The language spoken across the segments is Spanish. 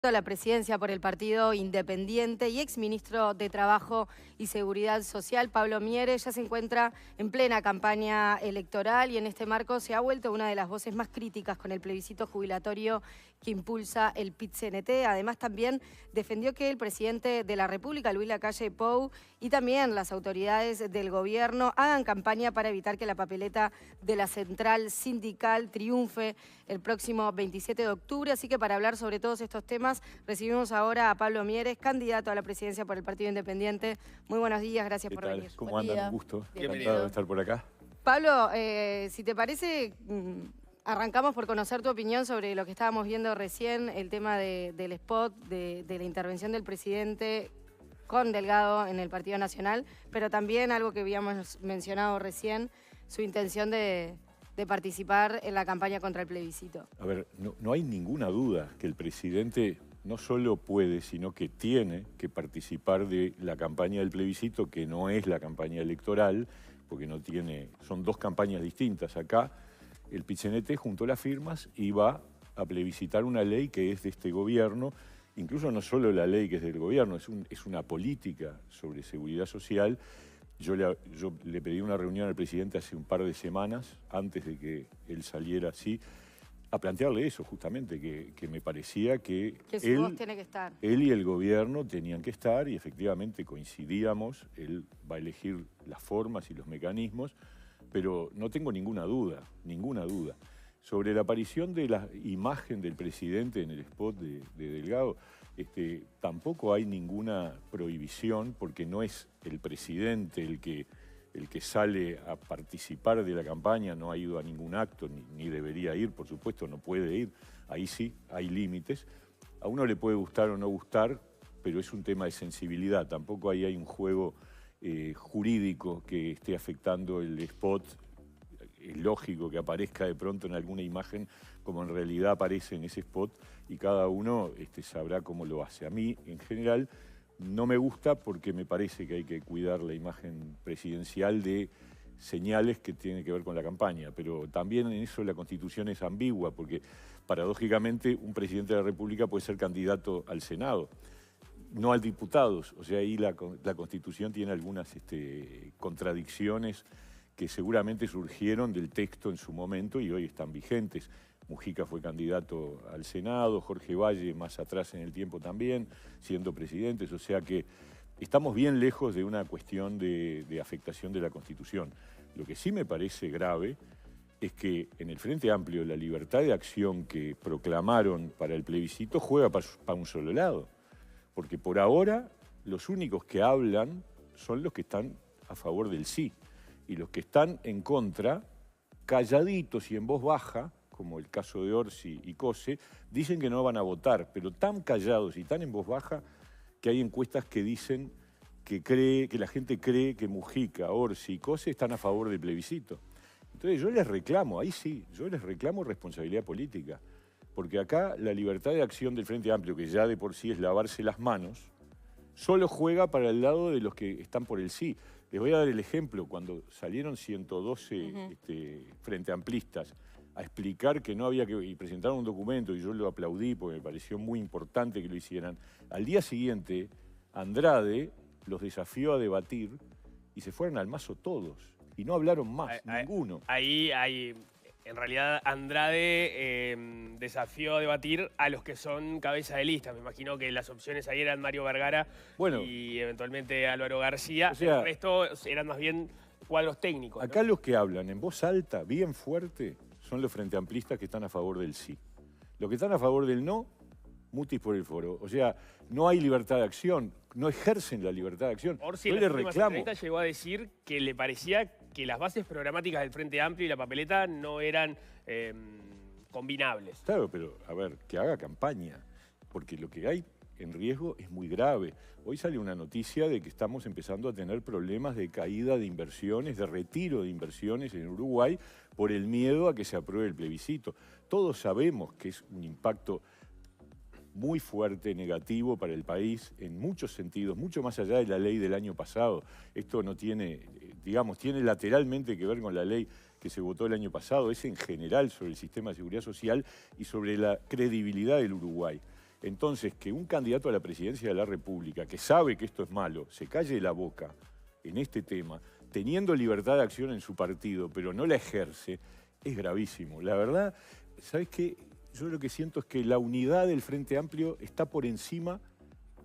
A la presidencia por el Partido Independiente y exministro de Trabajo y Seguridad Social, Pablo Mieres, ya se encuentra en plena campaña electoral y en este marco se ha vuelto una de las voces más críticas con el plebiscito jubilatorio que impulsa el PIT-CNT. Además, también defendió que el presidente de la República, Luis Lacalle Pou, y también las autoridades del gobierno hagan campaña para evitar que la papeleta de la central sindical triunfe el próximo 27 de octubre. Así que para hablar sobre todos estos temas, recibimos ahora a Pablo Mieres, candidato a la presidencia por el Partido Independiente. Muy buenos días, gracias por venir. ¿Cómo andan? Un gusto. Bienvenido. Encantado de estar por acá. Pablo, si te parece, arrancamos por conocer tu opinión sobre lo que estábamos viendo recién, el tema del spot, de la intervención del presidente con Delgado en el Partido Nacional, pero también algo que habíamos mencionado recién, su intención de participar en la campaña contra el plebiscito. A ver, no hay ninguna duda que el presidente no solo puede, sino que tiene que participar de la campaña del plebiscito, que no es la campaña electoral, porque no tiene, son dos campañas distintas. Acá el PIT-CNT juntó las firmas y va a plebiscitar una ley que es de este gobierno, incluso no solo la ley que es del gobierno, es una política sobre seguridad social. Yo le pedí una reunión al presidente hace un par de semanas, antes de que él saliera así, a plantearle eso justamente, que me parecía que su voz tiene que estar. Él y el gobierno tenían que estar y efectivamente coincidíamos. Él va a elegir las formas y los mecanismos, pero no tengo ninguna duda. Sobre la aparición de la imagen del presidente en el spot de Delgado, tampoco hay ninguna prohibición, porque no es el presidente el que sale a participar de la campaña, no ha ido a ningún acto, ni debería ir, por supuesto, no puede ir. Ahí sí, hay límites. A uno le puede gustar o no gustar, pero es un tema de sensibilidad. Tampoco ahí hay un juego jurídico que esté afectando el spot. Es lógico que aparezca de pronto en alguna imagen como en realidad aparece en ese spot y cada uno sabrá cómo lo hace. A mí, en general, no me gusta porque me parece que hay que cuidar la imagen presidencial de señales que tienen que ver con la campaña, pero también en eso la Constitución es ambigua porque paradójicamente un presidente de la República puede ser candidato al Senado, no al diputados. O sea, ahí la Constitución tiene algunas contradicciones que seguramente surgieron del texto en su momento y hoy están vigentes. Mujica fue candidato al Senado, Jorge Valle más atrás en el tiempo también, siendo presidentes. O sea que estamos bien lejos de una cuestión de afectación de la Constitución. Lo que sí me parece grave es que en el Frente Amplio la libertad de acción que proclamaron para el plebiscito juega para un solo lado. Porque por ahora los únicos que hablan son los que están a favor del sí. Y los que están en contra, calladitos y en voz baja, como el caso de Orsi y Cose, dicen que no van a votar, pero tan callados y tan en voz baja que hay encuestas que dicen que la gente cree que Mujica, Orsi y Cose están a favor del plebiscito. Entonces yo les reclamo, ahí sí, yo les reclamo responsabilidad política, porque acá la libertad de acción del Frente Amplio, que ya de por sí es lavarse las manos, solo juega para el lado de los que están por el sí. Les voy a dar el ejemplo, cuando salieron 112 frente amplistas a explicar que no había que... y presentaron un documento y yo lo aplaudí porque me pareció muy importante que lo hicieran. Al día siguiente, Andrade los desafió a debatir y se fueron al mazo todos. Y no hablaron más, ninguno. Ahí hay... En realidad, Andrade desafió a debatir a los que son cabeza de lista. Me imagino que las opciones ahí eran Mario Vergara y eventualmente Álvaro García. O sea, el resto eran más bien cuadros técnicos. Acá los que hablan en voz alta, bien fuerte, son los frenteamplistas que están a favor del sí. Los que están a favor del no, mutis por el foro. O sea, no hay libertad de acción, no ejercen la libertad de acción. Orsi en las últimas entrevistas llegó a decir que le parecía que las bases programáticas del Frente Amplio y la papeleta no eran combinables. Claro, pero a ver, que haga campaña, porque lo que hay en riesgo es muy grave. Hoy sale una noticia de que estamos empezando a tener problemas de caída de inversiones, de retiro de inversiones en Uruguay por el miedo a que se apruebe el plebiscito. Todos sabemos que es un impacto muy fuerte, negativo para el país en muchos sentidos, mucho más allá de la ley del año pasado. Esto no tiene, digamos, tiene lateralmente que ver con la ley que se votó el año pasado, es en general sobre el sistema de seguridad social y sobre la credibilidad del Uruguay. Entonces, que un candidato a la presidencia de la República, que sabe que esto es malo, se calle la boca en este tema, teniendo libertad de acción en su partido, pero no la ejerce, es gravísimo. La verdad, ¿sabes qué? Yo lo que siento es que la unidad del Frente Amplio está por encima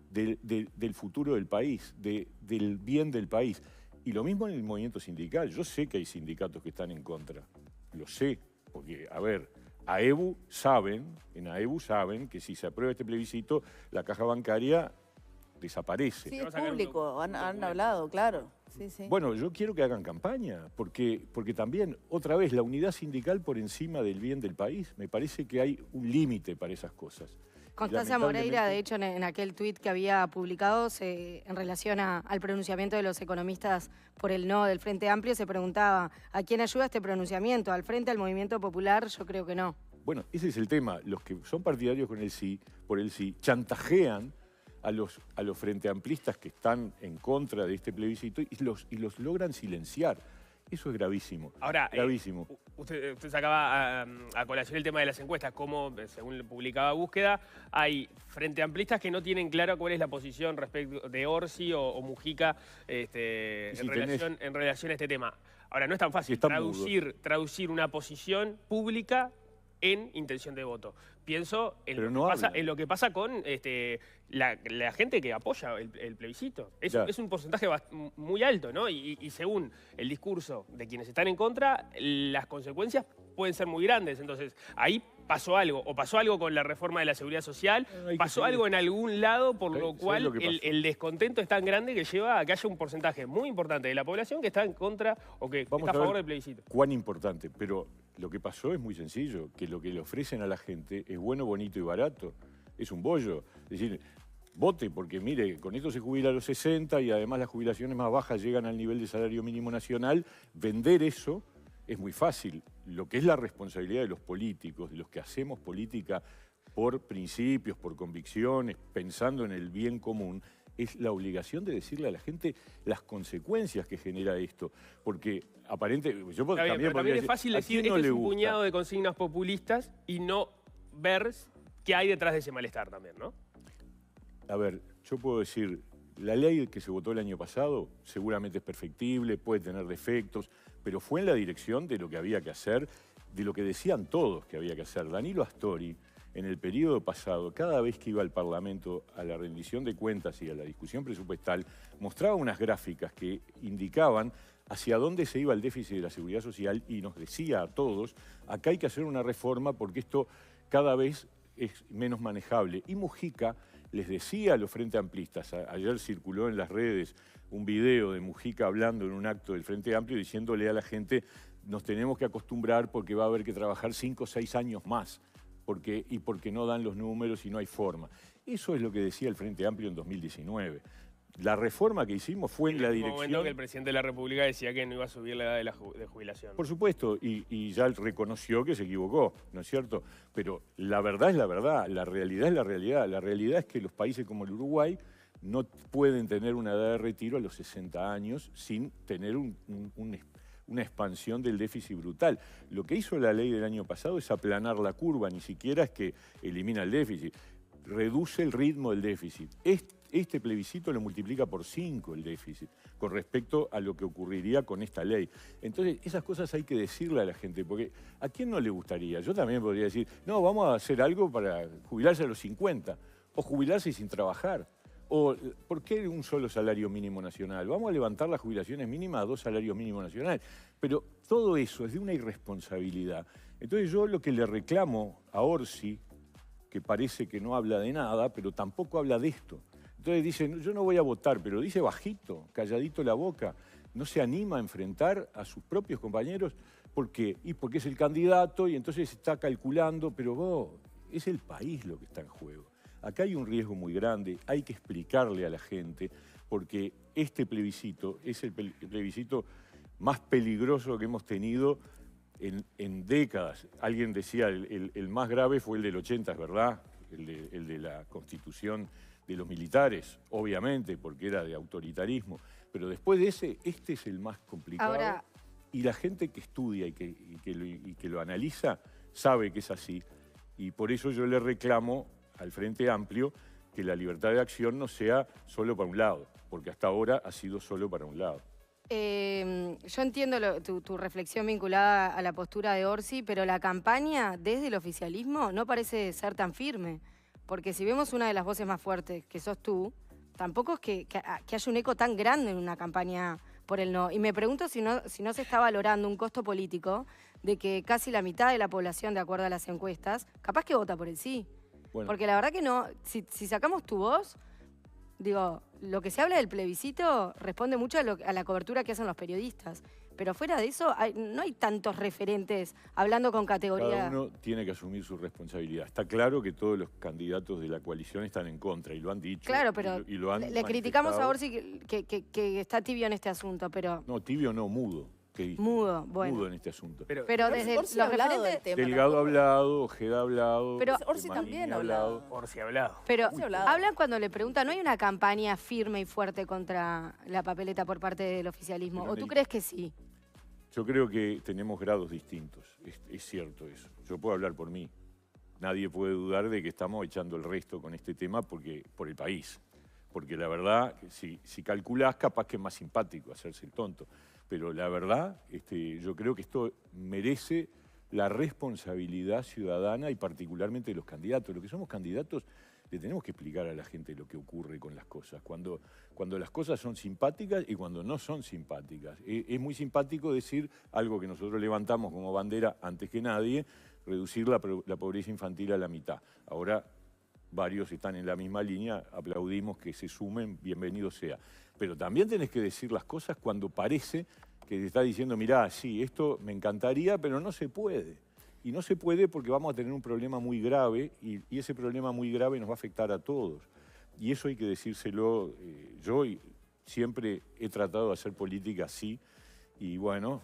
del futuro del país, del bien del país. Y lo mismo en el movimiento sindical. Yo sé que hay sindicatos que están en contra. Lo sé, porque, a ver, en AEBU saben que si se aprueba este plebiscito, la caja bancaria desaparece. Sí, es público, han hablado, claro. Sí, sí. Bueno, yo quiero que hagan campaña, porque también, otra vez, la unidad sindical por encima del bien del país. Me parece que hay un límite para esas cosas. Constanza Moreira, de hecho, en aquel tuit que había publicado en relación al pronunciamiento de los economistas por el no del Frente Amplio, se preguntaba, ¿a quién ayuda este pronunciamiento? ¿Al Frente, al Movimiento Popular? Yo creo que no. Bueno, ese es el tema. Los que son partidarios por el sí, chantajean a los frenteamplistas que están en contra de este plebiscito y los logran silenciar. Eso es gravísimo. Ahora, gravísimo. Usted sacaba a colación el tema de las encuestas, como según publicaba Búsqueda, hay frenteamplistas que no tienen claro cuál es la posición respecto de Orsi o Mujica en relación a este tema. Ahora, no es tan fácil traducir una posición pública en intención de voto. Pienso en lo que pasa con la gente que apoya el plebiscito. Es un porcentaje muy alto, ¿no? Y según el discurso de quienes están en contra, las consecuencias pueden ser muy grandes. Entonces, ahí pasó algo. O pasó algo con la reforma de la seguridad social, pasó algo en algún lado, por lo cual el descontento es tan grande que lleva a que haya un porcentaje muy importante de la población que está en contra o que está a favor del plebiscito. Cuán importante, pero lo que pasó es muy sencillo, que lo que le ofrecen a la gente es bueno, bonito y barato. Es un bollo. Es decir, vote, porque mire, con esto se jubila a los 60 y además las jubilaciones más bajas llegan al nivel de salario mínimo nacional. Vender eso es muy fácil. Lo que es la responsabilidad de los políticos, de los que hacemos política por principios, por convicciones, pensando en el bien común, es la obligación de decirle a la gente las consecuencias que genera esto. Porque aparentemente... Pero también es fácil decir que es un puñado de consignas populistas y no ver qué hay detrás de ese malestar también, ¿no? A ver, yo puedo decir, la ley que se votó el año pasado seguramente es perfectible, puede tener defectos, pero fue en la dirección de lo que había que hacer, de lo que decían todos que había que hacer. Danilo Astori, en el periodo pasado, cada vez que iba al Parlamento a la rendición de cuentas y a la discusión presupuestal, mostraba unas gráficas que indicaban hacia dónde se iba el déficit de la seguridad social y nos decía a todos, acá hay que hacer una reforma porque esto cada vez es menos manejable. Y Mujica les decía a los Frente Amplistas, ayer circuló en las redes un video de Mujica hablando en un acto del Frente Amplio diciéndole a la gente, nos tenemos que acostumbrar porque va a haber que trabajar 5 o 6 años más. Porque no dan los números y no hay forma. Eso es lo que decía el Frente Amplio en 2019. La reforma que hicimos fue en la dirección... En el momento que el presidente de la República decía que no iba a subir la edad de jubilación. Por supuesto, y ya reconoció que se equivocó, ¿no es cierto? Pero la verdad es la verdad, la realidad es la realidad. La realidad es que los países como el Uruguay no pueden tener una edad de retiro a los 60 años sin tener una expansión del déficit brutal. Lo que hizo la ley del año pasado es aplanar la curva, ni siquiera es que elimina el déficit, reduce el ritmo del déficit. Este plebiscito lo multiplica por 5 el déficit, con respecto a lo que ocurriría con esta ley. Entonces, esas cosas hay que decirle a la gente, porque ¿a quién no le gustaría? Yo también podría decir, no, vamos a hacer algo para jubilarse a los 50, o jubilarse sin trabajar. O, ¿por qué un solo salario mínimo nacional? Vamos a levantar las jubilaciones mínimas a 2 salarios mínimos nacionales. Pero todo eso es de una irresponsabilidad. Entonces yo lo que le reclamo a Orsi, que parece que no habla de nada, pero tampoco habla de esto. Entonces dice, yo no voy a votar, pero dice bajito, calladito la boca. No se anima a enfrentar a sus propios compañeros. ¿Por qué? Y porque es el candidato y entonces está calculando, pero es el país lo que está en juego. Acá hay un riesgo muy grande, hay que explicarle a la gente, porque este plebiscito es el plebiscito más peligroso que hemos tenido en décadas. Alguien decía, el más grave fue el del 80, es verdad, el de la Constitución de los militares, obviamente, porque era de autoritarismo. Pero después de ese, este es el más complicado. Ahora, y la gente que estudia y que lo analiza sabe que es así. Y por eso yo le reclamo al Frente Amplio que la libertad de acción no sea solo para un lado, porque hasta ahora ha sido solo para un lado. Yo entiendo tu reflexión vinculada a la postura de Orsi, pero la campaña desde el oficialismo no parece ser tan firme. Porque si vemos una de las voces más fuertes, que sos tú, tampoco es que haya un eco tan grande en una campaña por el no. Y me pregunto si no se está valorando un costo político de que casi la mitad de la población, de acuerdo a las encuestas, capaz que vota por el sí. Bueno. Porque la verdad que no, si sacamos tu voz, digo, lo que se habla del plebiscito responde mucho a la cobertura que hacen los periodistas. Pero fuera de eso, no hay tantos referentes hablando con categoría. Cada uno tiene que asumir su responsabilidad. Está claro que todos los candidatos de la coalición están en contra y lo han dicho. Claro, pero y lo han le criticamos a Orsi que está tibio en este asunto, pero... No, tibio no, mudo. Mudo, bueno. Mudo en este asunto. Pero desde los referentes... Delgado ha hablado, Ojeda ha hablado. Pero Orsi también ha hablado. Orsi ha hablado. Pero hablan cuando le preguntan, ¿no hay una campaña firme y fuerte contra la papeleta por parte del oficialismo? ¿O tú crees que sí? Yo creo que tenemos grados distintos, es cierto eso. Yo puedo hablar por mí. Nadie puede dudar de que estamos echando el resto con este tema por el país. Porque la verdad, si calculás, capaz que es más simpático hacerse el tonto. Pero la verdad, yo creo que esto merece la responsabilidad ciudadana y particularmente de los candidatos. Los que somos candidatos le tenemos que explicar a la gente lo que ocurre con las cosas. Cuando las cosas son simpáticas y cuando no son simpáticas. Es muy simpático decir algo que nosotros levantamos como bandera antes que nadie, reducir la pobreza infantil a la mitad. Ahora varios están en la misma línea, aplaudimos que se sumen, bienvenido sea. Pero también tenés que decir las cosas cuando parece que te está diciendo, mirá, sí, esto me encantaría, pero no se puede. Y no se puede porque vamos a tener un problema muy grave y ese problema muy grave nos va a afectar a todos. Y eso hay que decírselo. Yo siempre he tratado de hacer política así y bueno,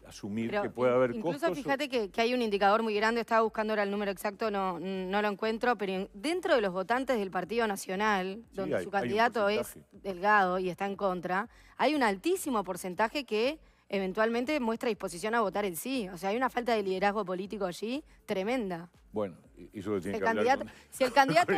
asumir que puede haber costos. Incluso fíjate que hay un indicador muy grande, estaba buscando ahora el número exacto, no lo encuentro, pero dentro de los votantes del Partido Nacional, donde su candidato es Delgado y está en contra, hay un altísimo porcentaje que eventualmente muestra disposición a votar el sí. O sea, hay una falta de liderazgo político allí tremenda. Bueno, eso lo tiene que hablar con, si el candidato,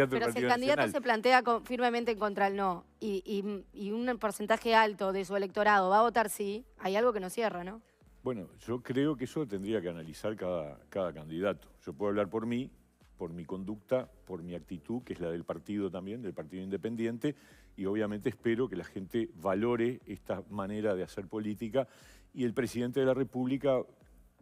pero si el candidato se plantea firmemente en contra del no y un porcentaje alto de su electorado va a votar sí, hay algo que no cierra, ¿no? Bueno, yo creo que eso tendría que analizar cada candidato. Yo puedo hablar por mí, por mi conducta, por mi actitud, que es la del partido también, del Partido Independiente, y obviamente espero que la gente valore esta manera de hacer política y el presidente de la República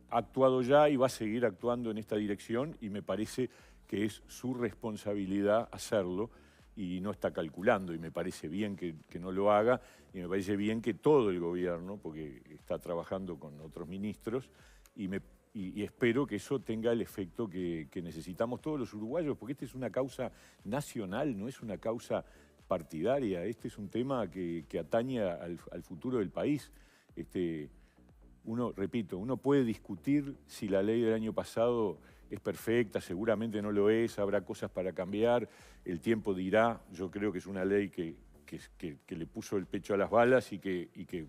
ha actuado ya y va a seguir actuando en esta dirección y me parece que es su responsabilidad hacerlo y no está calculando y me parece bien que no lo haga y me parece bien que todo el gobierno, porque está trabajando con otros ministros y espero que eso tenga el efecto que necesitamos todos los uruguayos, porque esta es una causa nacional, no es una causa partidaria, este es un tema que atañe al futuro del país. Repito, uno puede discutir si la ley del año pasado es perfecta, seguramente no lo es, habrá cosas para cambiar, el tiempo dirá. Yo creo que es una ley que le puso el pecho a las balas y que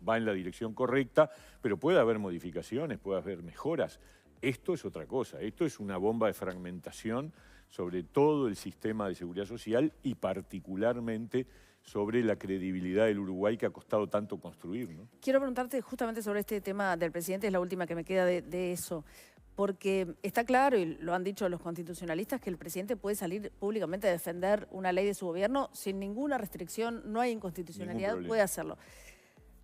va en la dirección correcta, pero puede haber modificaciones, puede haber mejoras. Esto es otra cosa, esto es una bomba de fragmentación sobre todo el sistema de seguridad social y particularmente sobre la credibilidad del Uruguay que ha costado tanto construir, ¿no? Quiero preguntarte justamente sobre este tema del presidente, es la última que me queda de eso, porque está claro, y lo han dicho los constitucionalistas, que el presidente puede salir públicamente a defender una ley de su gobierno sin ninguna restricción, no hay inconstitucionalidad, puede hacerlo.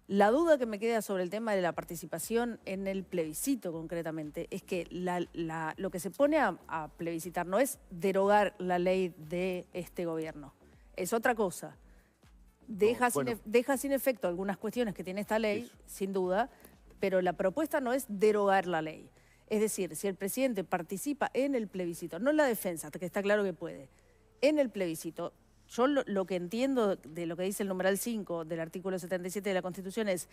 La duda que me queda sobre el tema de la participación en el plebiscito concretamente es que lo que se pone a plebiscitar no es derogar la ley de este gobierno, es otra cosa. Deja sin efecto algunas cuestiones que tiene esta ley, sin duda, pero la propuesta no es derogar la ley. Es decir, si el presidente participa en el plebiscito, no en la defensa, que está claro que puede, en el plebiscito, yo lo que entiendo de lo que dice el numeral 5 del artículo 77 de la Constitución es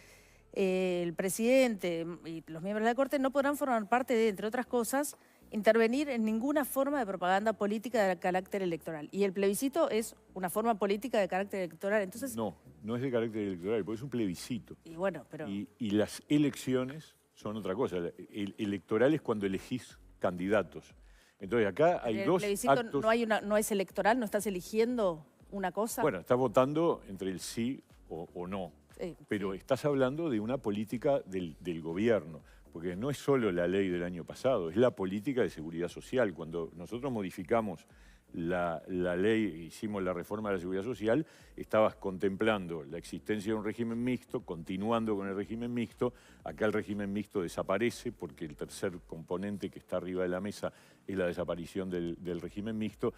el presidente y los miembros de la Corte no podrán formar parte de, entre otras cosas, intervenir en ninguna forma de propaganda política de carácter electoral. Y el plebiscito es una forma política de carácter electoral. Entonces, no es de carácter electoral, porque es un plebiscito. Y bueno, pero... Y las elecciones son otra cosa. El electoral es cuando elegís candidatos. Entonces acá hay dos actos... ¿No es electoral? ¿No estás eligiendo una cosa? Bueno, estás votando entre el sí o no, pero estás hablando de una política del gobierno, porque no es solo la ley del año pasado, es la política de seguridad social. Cuando nosotros modificamos la ley, hicimos la reforma de la seguridad social, estabas contemplando la existencia de un régimen mixto, continuando con el régimen mixto. Acá el régimen mixto desaparece porque el tercer componente que está arriba de la mesa es la desaparición del régimen mixto.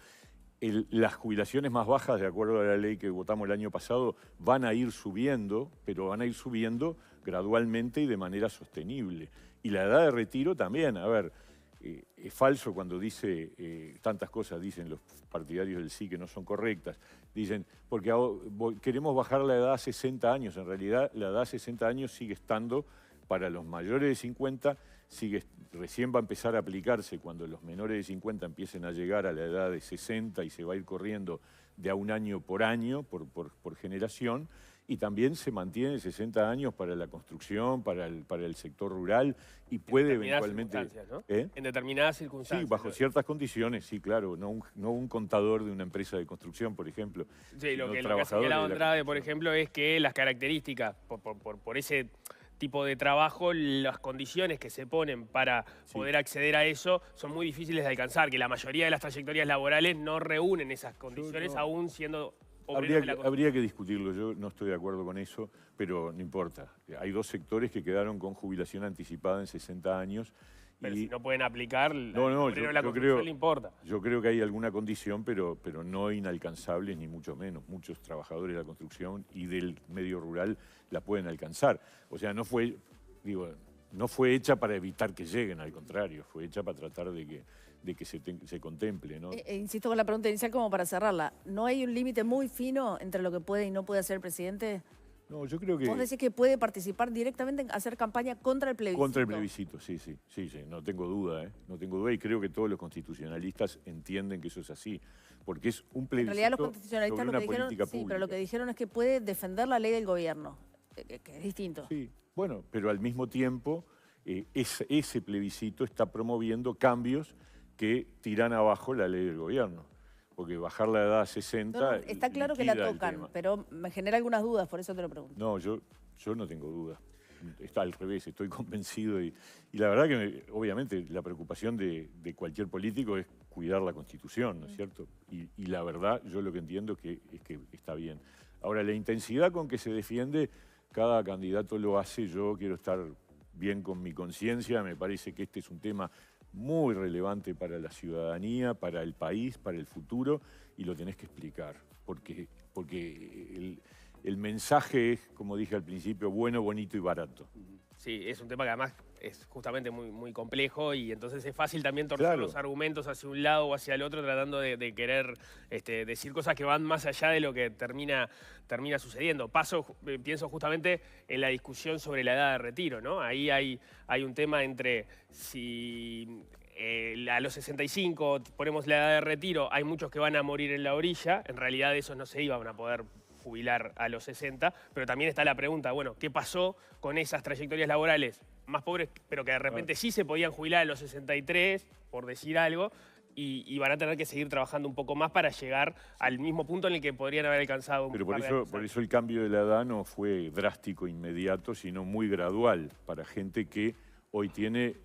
Las jubilaciones más bajas, de acuerdo a la ley que votamos el año pasado, van a ir subiendo, pero van a ir subiendo gradualmente y de manera sostenible. Y la edad de retiro también, a ver, es falso cuando dice tantas cosas, dicen los partidarios del sí que no son correctas. Dicen, porque queremos bajar la edad a 60 años. En realidad, la edad a 60 años sigue estando para los mayores de 50, recién va a empezar a aplicarse cuando los menores de 50 empiecen a llegar a la edad de 60 y se va a ir corriendo de a un año por generación. Y también se mantiene 60 años para la construcción, para el sector rural y puede eventualmente... ¿No? En determinadas circunstancias. Sí, bajo ciertas condiciones, sí, claro. No un contador de una empresa de construcción, por ejemplo. Sí, lo que ha señalado Andrade, por ejemplo, es que las características, por ese tipo de trabajo, las condiciones que se ponen para poder acceder a eso son muy difíciles de alcanzar, que la mayoría de las trayectorias laborales no reúnen esas condiciones, aún siendo... Habría que discutirlo, yo no estoy de acuerdo con eso, pero no importa. Hay dos sectores que quedaron con jubilación anticipada en 60 años. Pero si no pueden aplicar, la construcción le importa. Yo creo que hay alguna condición, pero no inalcanzable, ni mucho menos. Muchos trabajadores de la construcción y del medio rural la pueden alcanzar. O sea, no fue hecha para evitar que lleguen, al contrario, fue hecha para tratar de que se contemple, ¿no? Insisto con la pregunta inicial como para cerrarla. ¿No hay un límite muy fino entre lo que puede y no puede hacer el presidente? No, yo creo que... ¿Vos decís que puede participar directamente en hacer campaña contra el plebiscito? Contra el plebiscito, sí, no tengo duda, no tengo duda, y creo que todos los constitucionalistas entienden que eso es así, porque es un plebiscito. En realidad los constitucionalistas sobre una política pública. pero lo que dijeron es que puede defender la ley del gobierno, que es distinto. Sí, bueno, pero al mismo tiempo ese plebiscito está promoviendo cambios que tiran abajo la ley del gobierno. Porque bajar la edad a 60... está claro que la tocan, pero me genera algunas dudas, por eso te lo pregunto. No, yo no tengo dudas. Está al revés, estoy convencido. Y la verdad que, obviamente, la preocupación de cualquier político es cuidar la Constitución, ¿no es cierto? Y la verdad, yo lo que entiendo es que está bien. Ahora, la intensidad con que se defiende, cada candidato lo hace. Yo quiero estar bien con mi conciencia. Me parece que este es un tema muy relevante para la ciudadanía, para el país, para el futuro, y lo tenés que explicar, porque el mensaje es, como dije al principio, bueno, bonito y barato. Sí, es un tema que además es justamente muy, muy complejo y entonces es fácil también torcer los argumentos hacia un lado o hacia el otro tratando de querer decir cosas que van más allá de lo que termina sucediendo. Pienso justamente en la discusión sobre la edad de retiro, ¿no? Ahí hay un tema entre si a los 65 ponemos la edad de retiro, hay muchos que van a morir en la orilla, en realidad esos no se iban a poder jubilar a los 60, pero también está la pregunta, bueno, ¿qué pasó con esas trayectorias laborales más pobres, pero que de repente sí se podían jubilar a los 63, por decir algo, y van a tener que seguir trabajando un poco más para llegar al mismo punto en el que podrían haber alcanzado un Pero por eso el cambio de la edad no fue drástico, inmediato, sino muy gradual, para gente que hoy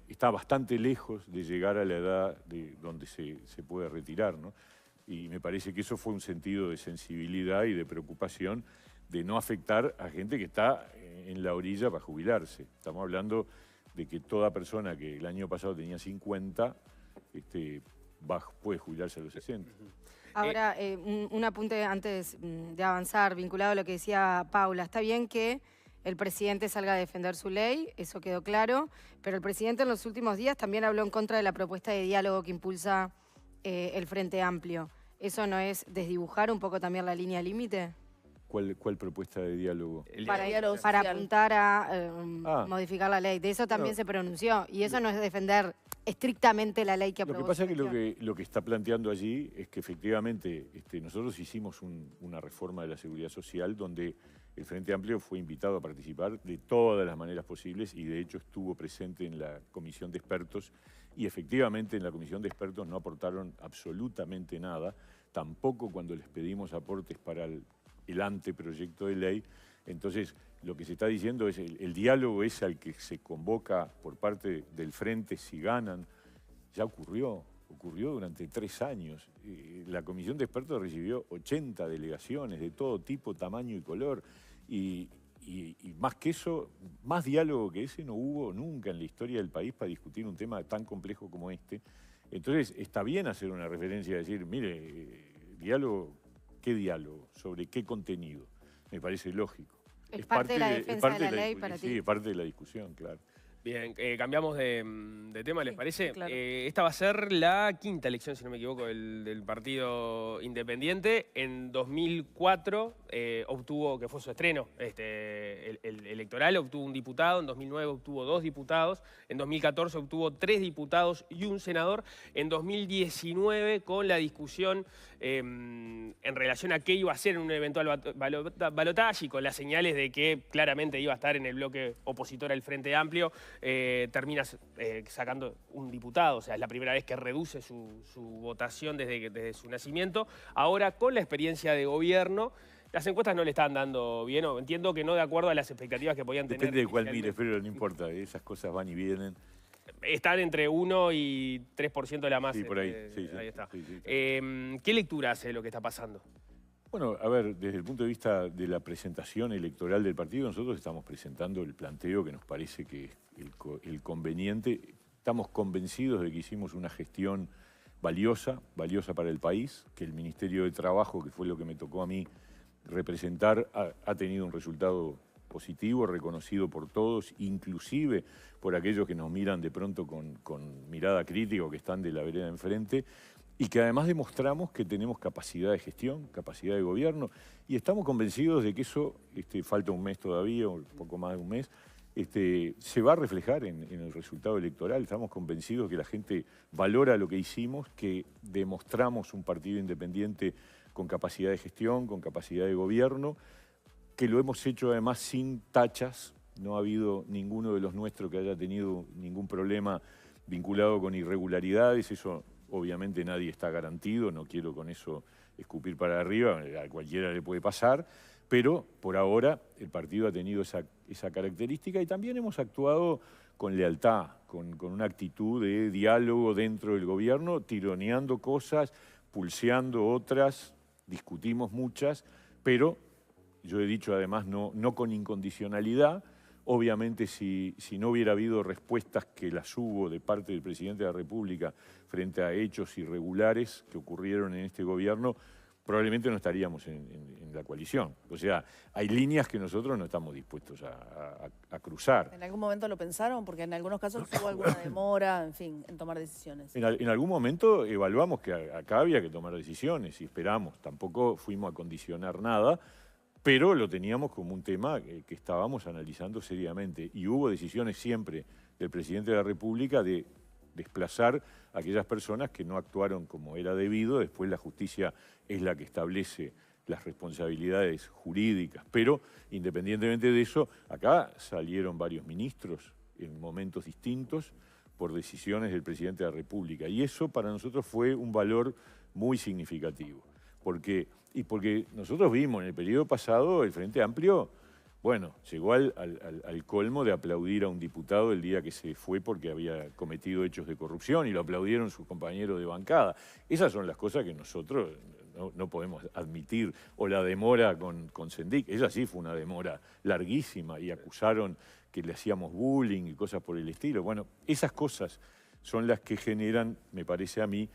está bastante lejos de llegar a la edad donde se puede retirar, ¿no? Y me parece que eso fue un sentido de sensibilidad y de preocupación de no afectar a gente que está en la orilla para jubilarse. Estamos hablando de que toda persona que el año pasado tenía 50 puede jubilarse a los 60. Ahora, un apunte antes de avanzar, vinculado a lo que decía Paula. Está bien que el presidente salga a defender su ley, eso quedó claro, pero el presidente en los últimos días también habló en contra de la propuesta de diálogo que impulsa el Frente Amplio. ¿Eso no es desdibujar un poco también la línea límite? ¿Cuál propuesta de diálogo? Para apuntar a modificar la ley. De eso también se pronunció. Y eso no es defender estrictamente la ley que aprobó. Lo que pasa es que lo que está planteando allí es que efectivamente nosotros hicimos una reforma de la seguridad social donde el Frente Amplio fue invitado a participar de todas las maneras posibles y de hecho estuvo presente en la comisión de expertos y efectivamente en la comisión de expertos no aportaron absolutamente nada, tampoco cuando les pedimos aportes para el anteproyecto de ley. Entonces, lo que se está diciendo es el diálogo es al que se convoca por parte del Frente si ganan. Ya ocurrió durante 3 años. La comisión de expertos recibió 80 delegaciones de todo tipo, tamaño y color. Y más que eso, más diálogo que ese no hubo nunca en la historia del país para discutir un tema tan complejo como este. Entonces, está bien hacer una referencia y decir, mire, diálogo, ¿qué diálogo? ¿Sobre qué contenido? Me parece lógico. Es parte de la defensa de la ley para ti. Sí, es parte de la discusión, claro. Bien, cambiamos de tema, ¿les parece? Claro. Esta va a ser la 5ª elección, si no me equivoco, del Partido Independiente. En 2004 obtuvo, que fue su estreno el electoral, obtuvo un diputado. En 2009 obtuvo 2 diputados. En 2014 obtuvo 3 diputados y un senador. En 2019, con la discusión en relación a qué iba a ser en un eventual balotaje y con las señales de que claramente iba a estar en el bloque opositor al Frente Amplio, termina sacando un diputado. O sea, es la primera vez que reduce su votación desde su nacimiento. Ahora, con la experiencia de gobierno, las encuestas no le están dando bien. Entiendo que no de acuerdo a las expectativas que podían tener. Depende de cuál mires, pero no importa. Esas cosas van y vienen. Están entre 1 y 3% de la masa. Sí, por ahí. Ahí está. Sí. ¿Qué lectura hace de lo que está pasando? Bueno, a ver, desde el punto de vista de la presentación electoral del partido, nosotros estamos presentando el planteo que nos parece que es el conveniente. Estamos convencidos de que hicimos una gestión valiosa para el país, que el Ministerio de Trabajo, que fue lo que me tocó a mí representar, ha tenido un resultado positivo, reconocido por todos, inclusive por aquellos que nos miran de pronto con mirada crítica o que están de la vereda enfrente, y que además demostramos que tenemos capacidad de gestión, capacidad de gobierno, y estamos convencidos de que eso, falta un mes todavía, un poco más de un mes, se va a reflejar en el resultado electoral. Estamos convencidos que la gente valora lo que hicimos, que demostramos un partido independiente con capacidad de gestión, con capacidad de gobierno, que lo hemos hecho además sin tachas. No ha habido ninguno de los nuestros que haya tenido ningún problema vinculado con irregularidades. Eso obviamente nadie está garantido, no quiero con eso escupir para arriba, a cualquiera le puede pasar, pero por ahora el partido ha tenido esa característica y también hemos actuado con lealtad, con una actitud de diálogo dentro del gobierno, tironeando cosas, pulseando otras, discutimos muchas, pero yo he dicho además no con incondicionalidad. Obviamente, si no hubiera habido respuestas que las hubo de parte del presidente de la República frente a hechos irregulares que ocurrieron en este gobierno, probablemente no estaríamos en la coalición. O sea, hay líneas que nosotros no estamos dispuestos a cruzar. ¿En algún momento lo pensaron? Porque en algunos casos hubo alguna demora, en fin, en tomar decisiones. En algún momento evaluamos que acá había que tomar decisiones y esperamos. Tampoco fuimos a condicionar nada, pero lo teníamos como un tema que estábamos analizando seriamente. Y hubo decisiones siempre del presidente de la República de desplazar a aquellas personas que no actuaron como era debido. Después la justicia es la que establece las responsabilidades jurídicas. Pero independientemente de eso, acá salieron varios ministros en momentos distintos por decisiones del presidente de la República. Y eso para nosotros fue un valor muy significativo. Porque nosotros vimos en el periodo pasado el Frente Amplio, bueno, llegó al colmo de aplaudir a un diputado el día que se fue porque había cometido hechos de corrupción y lo aplaudieron sus compañeros de bancada. Esas son las cosas que nosotros no podemos admitir. O la demora con Sendik, ella sí fue una demora larguísima y acusaron que le hacíamos bullying y cosas por el estilo. Bueno, esas cosas son las que generan, me parece a mí,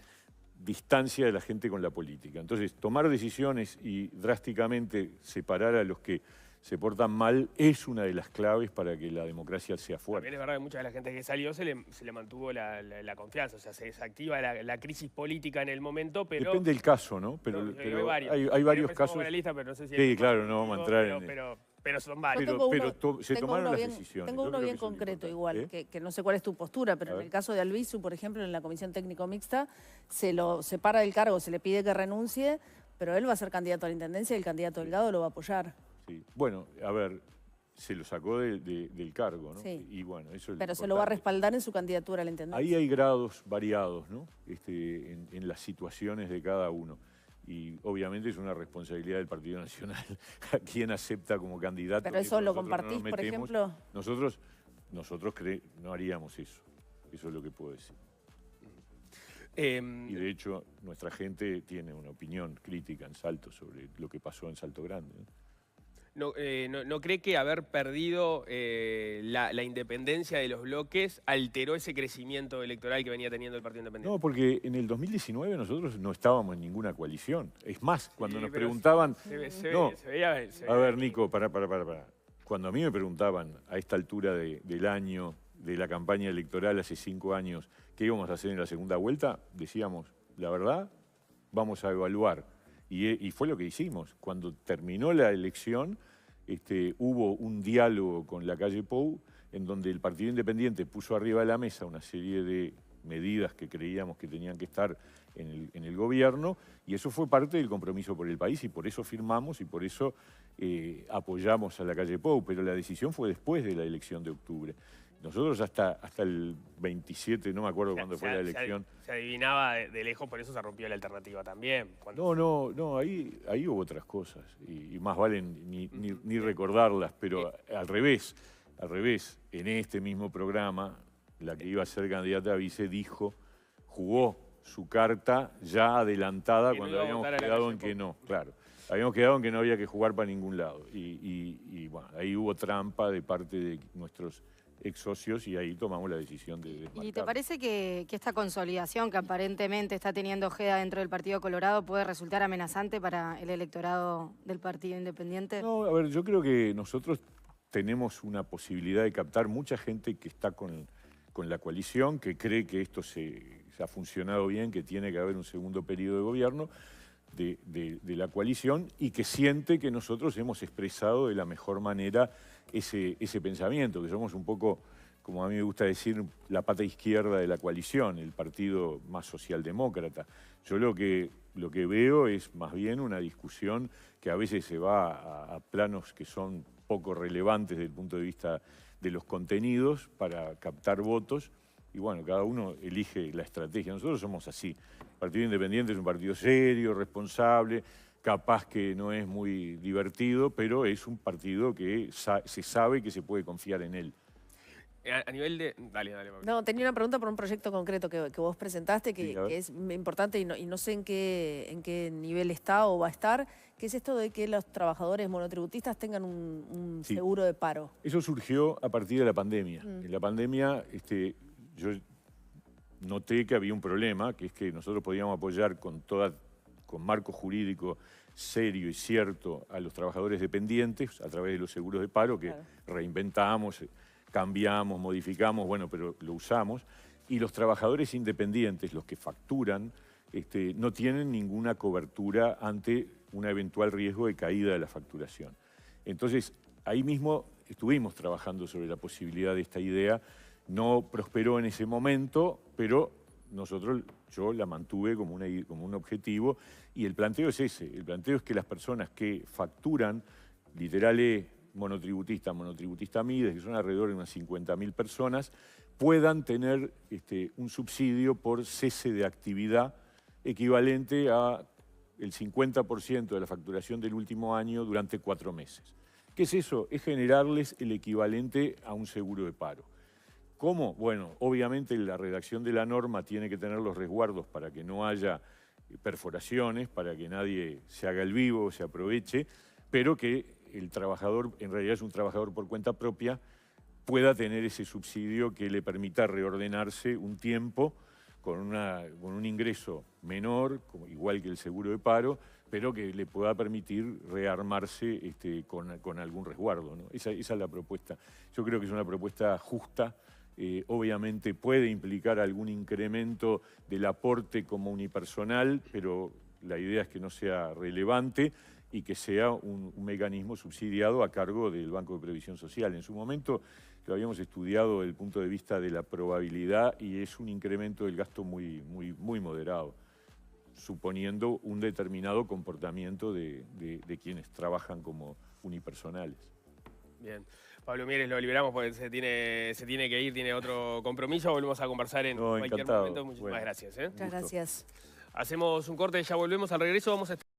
distancia de la gente con la política. Entonces, tomar decisiones y drásticamente separar a los que se portan mal es una de las claves para que la democracia sea fuerte. También es verdad que mucha de la gente que salió se le mantuvo la confianza, o sea, se desactiva la crisis política en el momento, pero... Depende del caso, ¿no? Pero hay varios casos... Pero no sé si sí, claro, no vamos a entrar pero son varios. Se tomaron las decisiones. Tengo uno bien concreto igual, que no sé cuál es tu postura, pero en el caso de Albizu, por ejemplo, en la Comisión Técnico Mixta, se lo separa del cargo, se le pide que renuncie, pero él va a ser candidato a la Intendencia y el candidato Delgado lo va a apoyar. Sí. Bueno, a ver, se lo sacó del cargo, ¿no? Sí. Y bueno, eso es Pero lo se lo va a importante. respaldar en su candidatura a la intendencia. Ahí hay grados variados, ¿no? En las situaciones de cada uno. Y obviamente es una responsabilidad del Partido Nacional a quien acepta como candidato. Pero eso lo Nosotros no compartís, nos por metemos. ejemplo. Nosotros no haríamos eso. Eso es lo que puedo decir. Y de hecho, nuestra gente tiene una opinión crítica en Salto sobre lo que pasó en Salto Grande, ¿no? ¿No cree que haber perdido la independencia de los bloques alteró ese crecimiento electoral que venía teniendo el Partido Independiente? No, porque en el 2019 nosotros no estábamos en ninguna coalición. Es más, cuando Sí, nos pero preguntaban... se veía. A ver, Nico, pará. Cuando a mí me preguntaban a esta altura del año, de la campaña electoral hace 5 años, qué íbamos a hacer en la segunda vuelta, decíamos, la verdad, vamos a evaluar. Y fue lo que hicimos. Cuando terminó la elección, hubo un diálogo con la calle Pou, en donde el Partido Independiente puso arriba de la mesa una serie de medidas que creíamos que tenían que estar en el gobierno, y eso fue parte del compromiso por el país, y por eso firmamos y por eso apoyamos a la calle Pou, pero la decisión fue después de la elección de octubre. Nosotros hasta el 27, no me acuerdo cuándo fue la elección. Se adivinaba de lejos, por eso se rompió la alternativa también. No, ahí hubo otras cosas, y más vale ni recordarlas, pero al revés, en este mismo programa, la que iba a ser candidata a vice jugó su carta ya adelantada cuando habíamos quedado en que no, claro. Habíamos quedado en que no había que jugar para ningún lado. Y bueno, ahí hubo trampa de parte de nuestros ex socios y ahí tomamos la decisión de desmarcar. ¿Y te parece que esta consolidación que aparentemente está teniendo Ojeda dentro del Partido Colorado puede resultar amenazante para el electorado del Partido Independiente? No, a ver, yo creo que nosotros tenemos una posibilidad de captar mucha gente que está con la coalición, que cree que esto se ha funcionado bien, que tiene que haber un segundo periodo de gobierno de la coalición y que siente que nosotros hemos expresado de la mejor manera ese pensamiento, que somos un poco, como a mí me gusta decir, la pata izquierda de la coalición, el partido más socialdemócrata. Yo lo que veo es más bien una discusión que a veces se va a planos que son poco relevantes desde el punto de vista de los contenidos para captar votos. Y bueno, cada uno elige la estrategia. Nosotros somos así. El Partido Independiente es un partido serio, responsable, capaz que no es muy divertido, pero es un partido que se sabe que se puede confiar en él. A nivel de... Dale, Pablo. No, tenía una pregunta por un proyecto concreto que vos presentaste, Sí, que es importante y no sé en qué nivel está o va a estar, que es esto de que los trabajadores monotributistas tengan un Sí. seguro de paro. Eso surgió a partir de la pandemia. En la pandemia yo noté que había un problema, que es que nosotros podíamos apoyar con marco jurídico serio y cierto a los trabajadores dependientes a través de los seguros de paro que reinventamos, cambiamos, modificamos, bueno, pero lo usamos. Y los trabajadores independientes, los que facturan, no tienen ninguna cobertura ante un eventual riesgo de caída de la facturación. Entonces, ahí mismo estuvimos trabajando sobre la posibilidad de esta idea. No prosperó en ese momento, pero yo la mantuve como un objetivo y el planteo es ese. El planteo es que las personas que facturan, literales monotributistas MIDES, que son alrededor de unas 50.000 personas, puedan tener un subsidio por cese de actividad equivalente a el 50% de la facturación del último año durante 4 meses. ¿Qué es eso? Es generarles el equivalente a un seguro de paro. ¿Cómo? Bueno, obviamente la redacción de la norma tiene que tener los resguardos para que no haya perforaciones, para que nadie se haga el vivo, se aproveche, pero que el trabajador, en realidad es un trabajador por cuenta propia, pueda tener ese subsidio que le permita reordenarse un tiempo con un ingreso menor, igual que el seguro de paro, pero que le pueda permitir rearmarse con algún resguardo, ¿no? Esa es la propuesta. Yo creo que es una propuesta justa. Obviamente puede implicar algún incremento del aporte como unipersonal, pero la idea es que no sea relevante y que sea un mecanismo subsidiado a cargo del Banco de Previsión Social. En su momento lo habíamos estudiado desde el punto de vista de la probabilidad y es un incremento del gasto muy moderado, suponiendo un determinado comportamiento de quienes trabajan como unipersonales. Bien. Pablo Mieres lo liberamos porque se tiene que ir, tiene otro compromiso. Volvemos a conversar en cualquier momento. Muchísimas gracias. Muchas gracias. Hacemos un corte, ya volvemos. Al regreso vamos a estar...